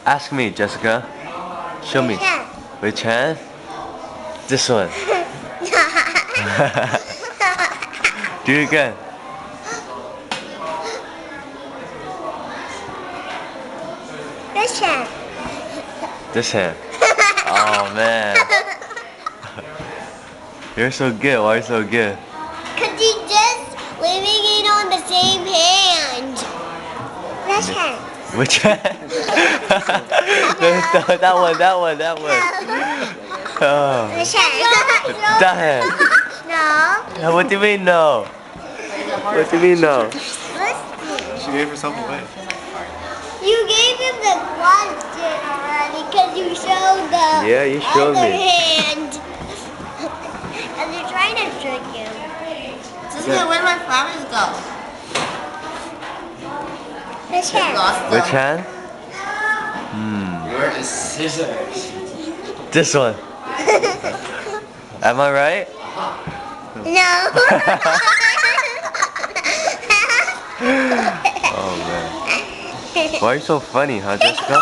Ask me, Jessica. Show me. Which hand? This one. Do it again. This hand. This hand. Oh man. You're so good. Why are you so good? Cause you just leaving it on the same hand. This hand. Which hand? That one. Oh. This hand. That hand. No. What do you mean no? What do you mean no? She gave herself away. You gave him the question already because you showed the Yeah, you showed other me. hand. And they're trying to trick him. Jessica, where did my flowers go? This hand. Lost them. Which hand? Where is scissors? This one. Am I right? No. Oh man. Why are you so funny, huh, Jessica?